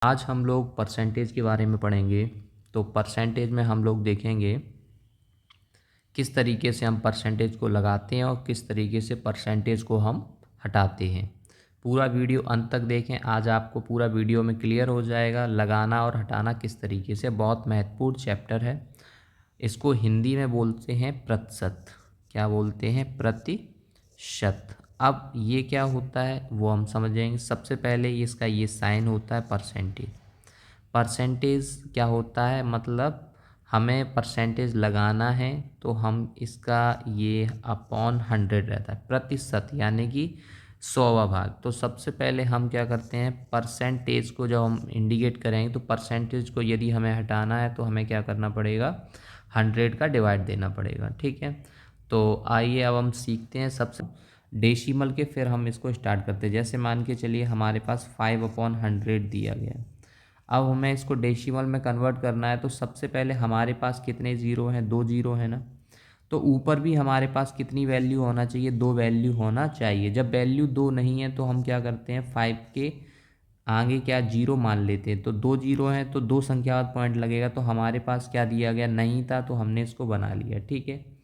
आज हम लोग परसेंटेज के बारे में पढ़ेंगे। तो परसेंटेज में हम लोग देखेंगे किस तरीके से हम परसेंटेज को लगाते हैं और किस तरीके से परसेंटेज को हम हटाते हैं। पूरा वीडियो अंत तक देखें, आज आपको पूरा वीडियो में क्लियर हो जाएगा लगाना और हटाना किस तरीके से। बहुत महत्वपूर्ण चैप्टर है। इसको हिंदी में बोलते हैं प्रतिशत। क्या बोलते हैं? प्रतिशत। अब ये क्या होता है वो हम समझेंगे। सबसे पहले इसका ये साइन होता है परसेंटेज। परसेंटेज क्या होता है, मतलब हमें परसेंटेज लगाना है तो हम इसका ये अपॉन 100 रहता है, प्रतिशत यानी कि 100वां भाग। तो सबसे पहले हम क्या करते हैं, परसेंटेज को जब हम इंडिकेट करेंगे तो परसेंटेज को यदि हमें हटाना है तो हमें क्या करना पड़ेगा, 100 का डिवाइड देना पड़ेगा। ठीक है, तो आइए अब हम सीखते हैं सबसे डेसिमल के, फिर हम इसको स्टार्ट करते हैं। जैसे मान के चलिए हमारे पास 5/100 दिया गया है। अब हमें इसको डेसिमल में कन्वर्ट करना है तो सबसे पहले हमारे पास कितने ज़ीरो हैं, 2 ज़ीरो है ना। तो ऊपर भी हमारे पास कितनी वैल्यू होना चाहिए, 2 वैल्यू होना चाहिए। जब वैल्यू 2 नहीं है तो हम क्या करते हैं, 5 के आगे क्या जीरो मान लेते हैं। तो 2 ज़ीरो हैं तो 2 संख्या बाद पॉइंट लगेगा। तो हमारे पास क्या दिया गया, नहीं था, तो हमने इसको बना लिया। ठीक है,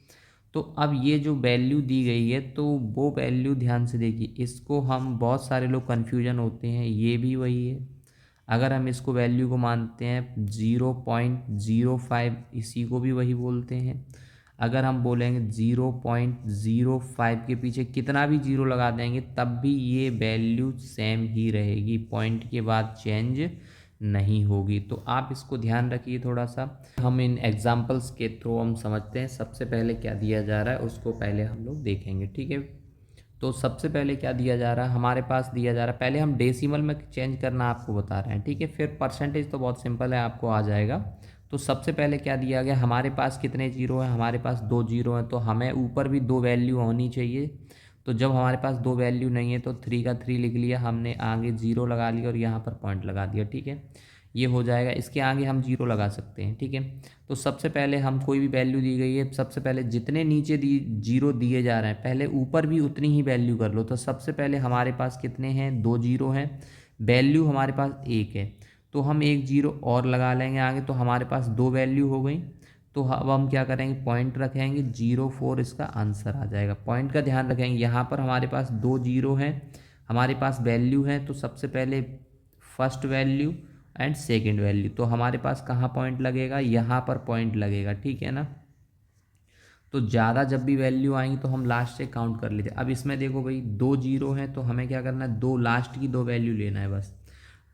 तो अब ये जो वैल्यू दी गई है तो वो वैल्यू ध्यान से देखिए। इसको हम बहुत सारे लोग कन्फ्यूजन होते हैं, ये भी वही है। अगर हम इसको वैल्यू को मानते हैं 0.05, इसी को भी वही बोलते हैं। अगर हम बोलेंगे 0.05 के पीछे कितना भी जीरो लगा देंगे तब भी ये वैल्यू सेम ही रहेगी, पॉइंट के बाद चेंज नहीं होगी। तो आप इसको ध्यान रखिए थोड़ा सा। हम इन एग्जांपल्स के थ्रू हम समझते हैं सबसे पहले क्या दिया जा रहा है, उसको पहले हम लोग देखेंगे। ठीक है, तो सबसे पहले क्या दिया जा रहा है, हमारे पास दिया जा रहा है, पहले हम डेसिमल में चेंज करना आपको बता रहे हैं। ठीक है, फिर परसेंटेज तो बहुत सिंपल है, आपको आ जाएगा। तो सबसे पहले क्या दिया गया, हमारे पास कितने जीरो हैं, हमारे पास 2 जीरो हैं। तो हमें ऊपर भी 2 वैल्यू होनी चाहिए। तो जब हमारे पास 2 वैल्यू नहीं है तो 3 का 3 लिख लिया हमने, आगे जीरो लगा लिया और यहाँ पर पॉइंट लगा दिया। ठीक है, ये हो जाएगा। इसके आगे हम जीरो लगा सकते हैं। ठीक है, तो सबसे पहले हम कोई भी वैल्यू दी गई है, सबसे पहले जितने नीचे दी जीरो दिए जा रहे हैं पहले ऊपर भी उतनी ही वैल्यू कर लो। तो सबसे पहले हमारे पास कितने हैं, 2 जीरो हैं, वैल्यू हमारे पास 1 है। तो हम 1 जीरो और लगा लेंगे आगे, तो हमारे पास 2 वैल्यू हो गई। तो अब हम क्या करेंगे, पॉइंट रखेंगे, 0.4 इसका आंसर आ जाएगा। पॉइंट का ध्यान रखेंगे, यहाँ पर हमारे पास 2 जीरो हैं, हमारे पास वैल्यू है। तो सबसे पहले first value and second value, तो हमारे पास कहाँ पॉइंट लगेगा, यहाँ पर पॉइंट लगेगा। ठीक है ना, तो ज़्यादा जब भी वैल्यू आएंगी तो हम लास्ट से काउंट कर लेते हैं। अब इसमें देखो भाई 2 जीरो है तो हमें क्या करना है, दो लास्ट की 2 वैल्यू लेना है बस।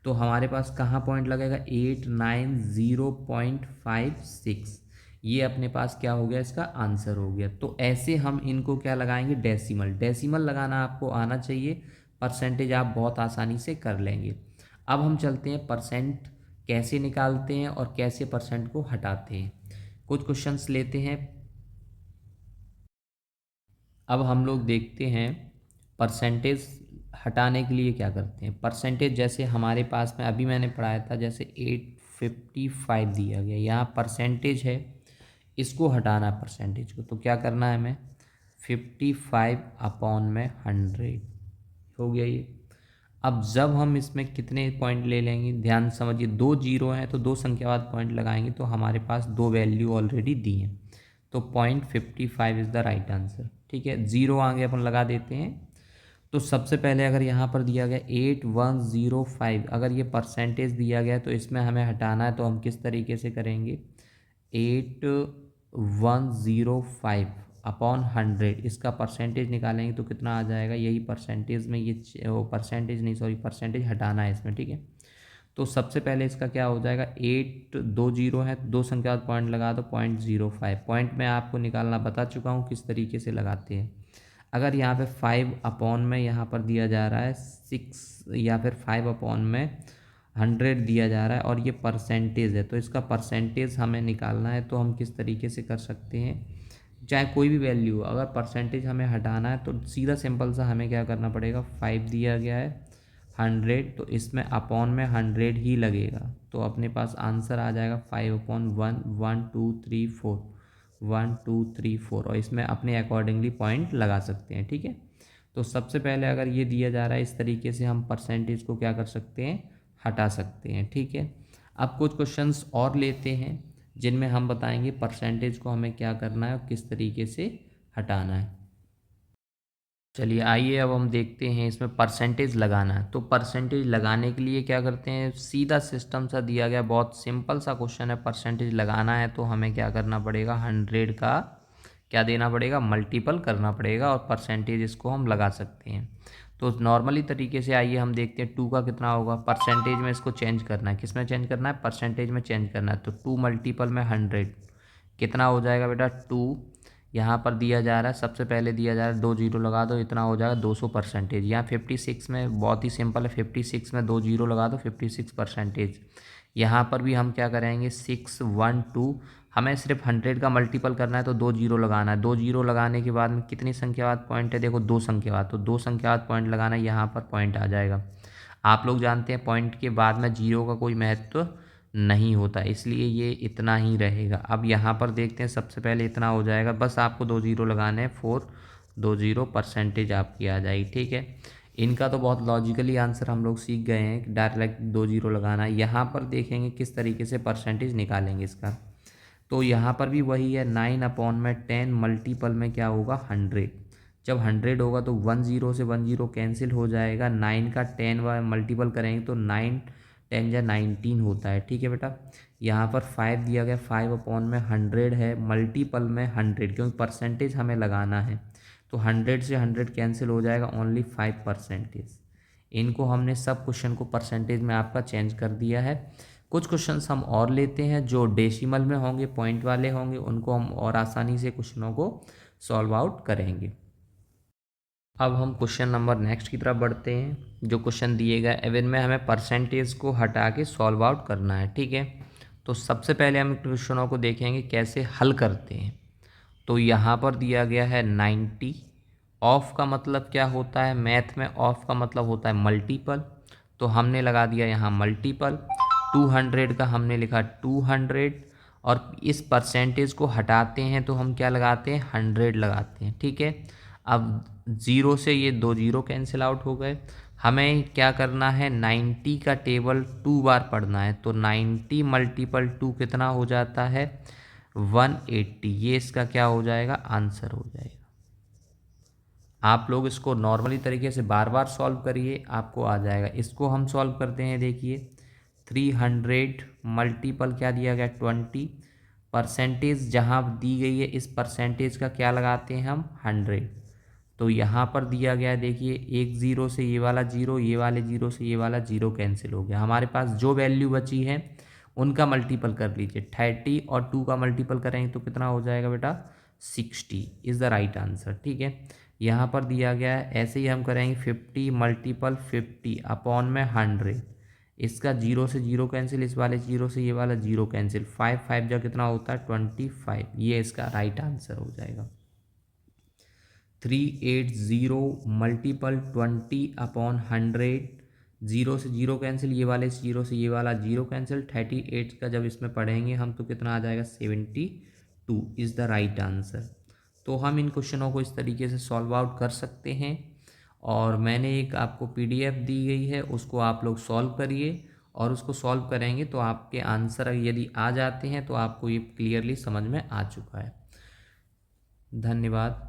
तो हमारे पास कहाँ पॉइंट लगेगा, 890.56। ये अपने पास क्या हो गया, इसका आंसर हो गया। तो ऐसे हम इनको क्या लगाएंगे, डेसिमल। डेसिमल लगाना आपको आना चाहिए, परसेंटेज आप बहुत आसानी से कर लेंगे। अब हम चलते हैं परसेंट कैसे निकालते हैं और कैसे परसेंट को हटाते हैं। कुछ क्वेश्चंस लेते हैं। अब हम लोग देखते हैं परसेंटेज हटाने के लिए क्या करते हैं। परसेंटेज जैसे हमारे पास में अभी मैंने पढ़ाया था, जैसे 855 दिया गया, यहाँ परसेंटेज है, इसको हटाना है परसेंटेज को। तो क्या करना है हमें, 55/100 हो गया ये। अब जब हम इसमें कितने पॉइंट ले लेंगे, ध्यान समझिए, 2 जीरो हैं तो 2 संख्या बाद पॉइंट लगाएंगे तो हमारे पास 2 वैल्यू ऑलरेडी दी हैं। तो 0.55 इज़ द राइट आंसर। ठीक है, जीरो आगे अपन लगा देते हैं। तो सबसे पहले अगर यहाँ पर दिया गया 8105, अगर ये परसेंटेज दिया गया है तो इसमें हमें हटाना है। तो हम किस तरीके से करेंगे, 8105/100, इसका परसेंटेज निकालेंगे तो कितना आ जाएगा, यही परसेंटेज में ये वो परसेंटेज नहीं, सॉरी, परसेंटेज हटाना है इसमें। ठीक है, तो सबसे पहले इसका क्या हो जाएगा, 8, 2 जीरो है, 2 संख्या बाद पॉइंट लगा दो, 0.05। पॉइंट मैं आपको निकालना बता चुका हूँ किस तरीके से लगाते हैं। अगर यहाँ पे 5 में यहाँ पर दिया जा रहा है 6, या फिर 5/100 दिया जा रहा है और ये परसेंटेज है, तो इसका परसेंटेज हमें निकालना है। तो हम किस तरीके से कर सकते हैं, चाहे कोई भी वैल्यू हो, अगर परसेंटेज हमें हटाना है तो सीधा सिंपल सा हमें क्या करना पड़ेगा, 5 दिया गया है, 100, तो इसमें अपॉन में 100 ही लगेगा। तो अपने पास आंसर आ जाएगा 5/1, 1 2 3 4, 1 2 3 4, और इसमें अपने अकॉर्डिंगली पॉइंट लगा सकते हैं। ठीक है, तो सबसे पहले अगर ये दिया जा रहा है इस तरीके से हम परसेंटेज को क्या कर सकते हैं, हटा सकते हैं। ठीक है, अब कुछ क्वेश्चंस और लेते हैं जिनमें हम बताएंगे परसेंटेज को हमें क्या करना है और किस तरीके से हटाना है। चलिए आइए अब हम देखते हैं इसमें परसेंटेज लगाना है। तो परसेंटेज लगाने के लिए क्या करते हैं, सीधा सिस्टम सा दिया गया, बहुत सिंपल सा क्वेश्चन है। परसेंटेज लगाना है तो हमें क्या करना पड़ेगा, 100 का क्या देना पड़ेगा, मल्टीपल करना पड़ेगा और परसेंटेज इसको हम लगा सकते हैं। तो नॉर्मली तरीके से आइए हम देखते हैं 2 का कितना होगा। परसेंटेज में इसको चेंज करना है, किस में चेंज करना है, परसेंटेज में चेंज करना है। तो 2 मल्टीपल में 100 कितना हो जाएगा बेटा, 2 यहाँ पर दिया जा रहा है, सबसे पहले दिया जा रहा है 2 जीरो लगा दो, इतना हो जाएगा 200 परसेंटेज। यहाँ 56 में बहुत ही सिंपल है, 56 में 2 जीरो लगा दो, 56 परसेंटेज। यहाँ पर भी हम क्या करेंगे, 6 1 2, हमें सिर्फ 100 का मल्टीपल करना है तो 2 जीरो लगाना है। 2 जीरो लगाने के बाद में कितनी संख्या बाद पॉइंट है, देखो 2 संख्या बाद, तो 2 संख्या बाद पॉइंट लगाना है, यहाँ पर पॉइंट आ जाएगा। आप लोग जानते हैं पॉइंट के बाद में जीरो का कोई महत्व नहीं होता, इसलिए ये इतना ही रहेगा। अब यहाँ पर देखते हैं, सबसे पहले इतना हो जाएगा, बस आपको 2 जीरो लगाने हैं, 420 परसेंटेज आपकी आ जाएगी। ठीक है, इनका तो बहुत लॉजिकली आंसर हम लोग सीख गए हैं, डायरेक्ट 2 जीरो लगाना है। यहाँ पर देखेंगे किस तरीके से परसेंटेज निकालेंगे इसका। तो यहाँ पर भी वही है, 9/10 मल्टीपल में क्या होगा, 100। जब 100 होगा तो 10 से 10 कैंसिल हो जाएगा, 9 का 10 मल्टीपल करेंगे तो 9 10 या 19 होता है। ठीक है बेटा, यहाँ पर 5 दिया गया, 5/100 है, मल्टीपल में 100, क्योंकि परसेंटेज हमें लगाना है। तो 100 से 100 कैंसिल हो जाएगा, ओनली 5 परसेंटेज। इनको हमने सब क्वेश्चन को परसेंटेज में आपका चेंज कर दिया है। कुछ क्वेश्चंस हम और लेते हैं जो डेसिमल में होंगे, पॉइंट वाले होंगे, उनको हम और आसानी से क्वेश्चनों को सॉल्व आउट करेंगे। अब हम क्वेश्चन नंबर नेक्स्ट की तरफ बढ़ते हैं। जो क्वेश्चन दिए गए इवन में हमें परसेंटेज को हटा के सॉल्व आउट करना है। ठीक है, तो सबसे पहले हम क्वेश्चनों को देखेंगे कैसे हल करते हैं। तो यहाँ पर दिया गया है 90, ऑफ का मतलब क्या होता है, मैथ में ऑफ का मतलब होता है मल्टीपल, तो हमने लगा दिया यहाँ मल्टीपल। 200 का हमने लिखा 200, और इस परसेंटेज को हटाते हैं तो हम क्या लगाते हैं, 100 लगाते हैं। ठीक है, अब ज़ीरो से ये 2 जीरो कैंसिल आउट हो गए। हमें क्या करना है, 90 का टेबल 2 बार पढ़ना है, तो 90 मल्टीपल 2 कितना हो जाता है, 180। ये इसका क्या हो जाएगा, आंसर हो जाएगा। आप लोग इसको नॉर्मली तरीके से बार बार सॉल्व करिए, आपको आ जाएगा। इसको हम सॉल्व करते हैं, देखिए 300 मल्टीपल क्या दिया गया, 20, परसेंटेज जहाँ दी गई है इस परसेंटेज का क्या लगाते हैं हम, 100। तो यहाँ पर दिया गया है, देखिए एक ज़ीरो से ये वाला ज़ीरो, ये वाले ज़ीरो से ये वाला ज़ीरो कैंसिल हो गया। हमारे पास जो वैल्यू बची है उनका मल्टीपल कर लीजिए। 30 और 2 का मल्टीपल करेंगे तो कितना हो जाएगा बेटा, 60 इज़ द राइट आंसर। ठीक है, यहाँ पर दिया गया है, ऐसे ही हम करेंगे 50 मल्टीपल 50/100। इसका जीरो से जीरो कैंसिल, इस वाले जीरो से ये वाला जीरो कैंसिल, 5 5 जो कितना होता है, 25। ये इसका राइट आंसर हो जाएगा। 380 मल्टीपल 20/100, जीरो से जीरो कैंसिल, ये वाले जीरो से ये वाला जीरो कैंसिल, 38 का जब इसमें पढ़ेंगे हम तो कितना आ जाएगा, 72 इज़ द राइट आंसर। तो हम इन क्वेश्चनों को इस तरीके से सॉल्व आउट कर सकते हैं, और मैंने एक आपको पीडीएफ दी गई है, उसको आप लोग सॉल्व करिए, और उसको सॉल्व करेंगे तो आपके आंसर यदि आ जाते हैं तो आपको ये क्लियरली समझ में आ चुका है। धन्यवाद।